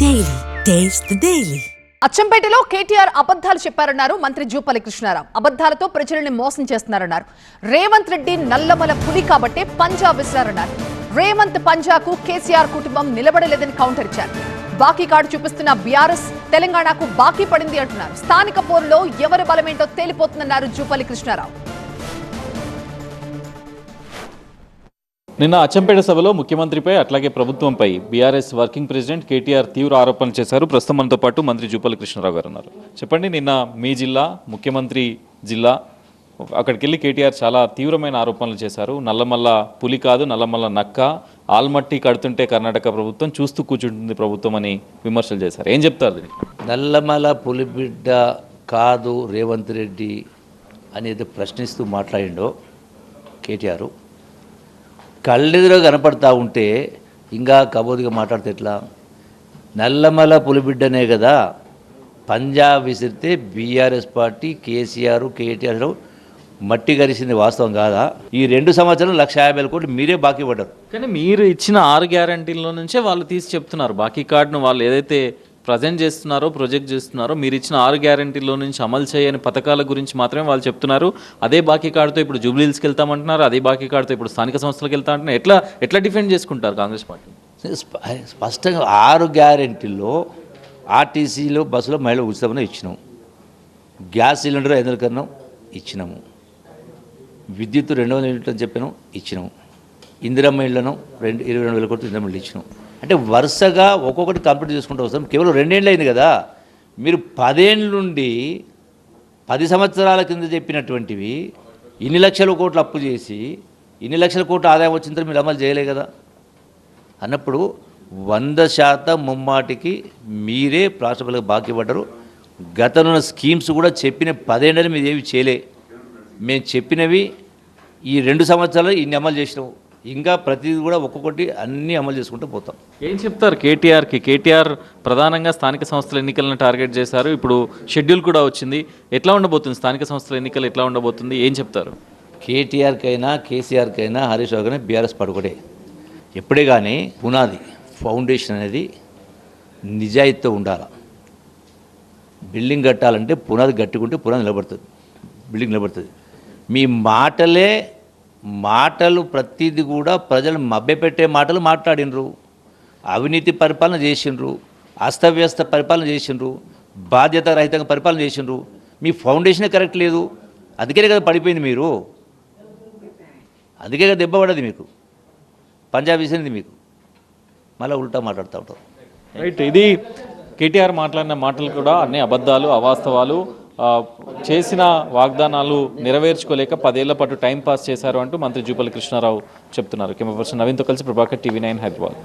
Daily. Taste the Daily. అచ్చంపేటలో KTR అబద్ధాలు చెప్పారన్నారు మంత్రి జూపల్లి కృష్ణారావు. అబద్ధాలతో ప్రజల్ని మోసం చేస్తున్నారన్నారు. రేవంత్ రెడ్డి నల్లమల పులి కాబట్టే పంజా విసిరారన్నారు. రేవంత్ పంజాకు కేసీఆర్ కుటుంబం నిలబడలేదని కౌంటర్ ఇచ్చారు. బాకీ కార్డు చూపిస్తున్న బీఆర్ఎస్ తెలంగాణకు బాకీ పడింది అంటున్నారు. స్థానిక పోరులో ఎవరి బలమేంటో తేలిపోతుందన్నారు జూపల్లి కృష్ణారావు. నిన్న అచ్చంపేట సభలో ముఖ్యమంత్రిపై అట్లాగే ప్రభుత్వంపై బీఆర్ఎస్ వర్కింగ్ ప్రెసిడెంట్ కేటీఆర్ తీవ్ర ఆరోపణలు చేశారు. ప్రస్తుతం మనతో పాటు మంత్రి జూపల్లి కృష్ణారావు గారు ఉన్నారు. చెప్పండి, నిన్న మీ జిల్లా ముఖ్యమంత్రి జిల్లా అక్కడికి వెళ్ళి కేటీఆర్ చాలా తీవ్రమైన ఆరోపణలు చేశారు. నల్లమల్ల పులి కాదు, నల్లమల్ల నక్క, ఆల్మట్టి కడుతుంటే కర్ణాటక ప్రభుత్వం చూస్తూ కూర్చుంటుంది ప్రభుత్వం అని విమర్శలు చేశారు. ఏం చెప్తారు దీనికి? నల్లమల పులిబిడ్డ కాదు రేవంత్ రెడ్డి అనేది ప్రశ్నిస్తూ మాట్లాడిండో కేటీఆర్ కళ్ళెదురు కనపడతా ఉంటే ఇంకా కబోదిగా మాట్లాడితే ఎట్లా? నల్లమల పులిబిడ్డనే కదా పంజాబ్ విసిరితే బీఆర్ఎస్ పార్టీ కేసీఆర్ కేటీఆర్ మట్టి గరిసింది వాస్తవం కాదా? ఈ 2 సంవత్సరాలు 1,50,000 కోట్లు మీరే బాకీ పడ్డారు. కానీ మీరు ఇచ్చిన 6 గ్యారంటీల్లో నుంచే వాళ్ళు తీసి చెప్తున్నారు. బాకీ కార్డును వాళ్ళు ఏదైతే ప్రజెంట్ చేస్తున్నారో, ప్రొజెక్ట్ చేస్తున్నారో, మీరు ఇచ్చిన 6 గ్యారంటీల్లో నుంచి అమలు చేయని పథకాల గురించి మాత్రమే వాళ్ళు చెప్తున్నారు. అదే బాకీ కార్డుతో ఇప్పుడు జూబ్లీహిల్స్కి వెళ్తామంటున్నారు, అదే బాకీ కార్డుతో ఇప్పుడు స్థానిక సంస్థలకు వెళ్తా అంటున్నారు. ఎట్లా డిఫెండ్ చేసుకుంటారు కాంగ్రెస్ పార్టీ? స్పష్టంగా 6 గ్యారంటీల్లో ఆర్టీసీలో బస్సులో మహిళ ఉచితమని ఇచ్చినాము, గ్యాస్ సిలిండర్ 500 కన్నా ఇచ్చినాము, విద్యుత్ 200 యూనిట్లు అని చెప్పినాం ఇచ్చినాము, ఇందిరమ్మ ఇళ్లను 22,000 కోట్లు ఇందిరమ్మ ఇళ్ళు ఇచ్చినాం. అంటే వరుసగా ఒక్కొక్కటి కంప్లీట్ చేసుకుంటూ వస్తాం. కేవలం 2 ఏళ్ళు అయింది కదా. మీరు 10 ఏళ్ళ నుండి 10 సంవత్సరాల కింద చెప్పినటువంటివి ఇన్ని లక్షల కోట్లు అప్పు చేసి ఇన్ని లక్షల కోట్లు ఆదాయం వచ్చిన తర్వాత మీరు అమలు చేయలే కదా అన్నప్పుడు 100% ముమ్మాటికి మీరే రాష్ట్రపతికి బాకీ పడ్డారు. గతంలో స్కీమ్స్ కూడా చెప్పిన 10 ఏళ్ళని మీరు ఏవి చేయలే. మేము చెప్పినవి ఈ 2 సంవత్సరాలు ఇన్ని అమలు చేసినాము. ఇంకా ప్రతిదీ కూడా ఒక్కొక్కటి అన్నీ అమలు చేసుకుంటూ పోతాం. ఏం చెప్తారు కేటీఆర్కి? కేటీఆర్ ప్రధానంగా స్థానిక సంస్థల ఎన్నికలను టార్గెట్ చేశారు. ఇప్పుడు షెడ్యూల్ కూడా వచ్చింది. ఎట్లా ఉండబోతుంది స్థానిక సంస్థల ఎన్నికలు? ఎట్లా ఉండబోతుంది? ఏం చెప్తారు? కేటీఆర్కైనా కేసీఆర్కైనా హరీష్ రావుకైనా బీఆర్ఎస్ పడుకోడే ఎప్పుడే కానీ పునాది ఫౌండేషన్ అనేది నిజాయితీతో ఉండాలి. బిల్డింగ్ కట్టాలంటే పునాది గట్టుకుంటే పునాది నిలబడుతుంది, బిల్డింగ్ నిలబడుతుంది. మీ మాటలు ప్రతిదీ కూడా ప్రజలు మభ్యపెట్టే మాటలు మాట్లాడినరు, అవినీతి పరిపాలన చేసిండ్రు, అస్తవ్యస్త పరిపాలన చేసిండ్రు, బాధ్యత రహితంగా పరిపాలన చేసిండ్రు. మీ ఫౌండేషనే కరెక్ట్ లేదు. అందుకే కదా పడిపోయింది మీరు, అందుకే కదా దెబ్బ పడది మీకు, పంజాబ్ వేసింది మీకు, మళ్ళీ ఉల్టా మాట్లాడుతూ ఉంటారు. రైట్, ఇది కేటీఆర్ మాట్లాడిన మాటలు కూడా అన్ని అబద్ధాలు, అవాస్తవాలు. చేసిన వాగ్దానాలు నెరవేర్చుకోలేక 10 ఏళ్ల పాటు టైం పాస్ చేశారు అంటూ మంత్రి జూపల్లి కృష్ణారావు చెప్తున్నారు. కెమెరా పర్సన్ నవీన్తో కలిసి ప్రభాకర్, TV9 హైదరాబాద్.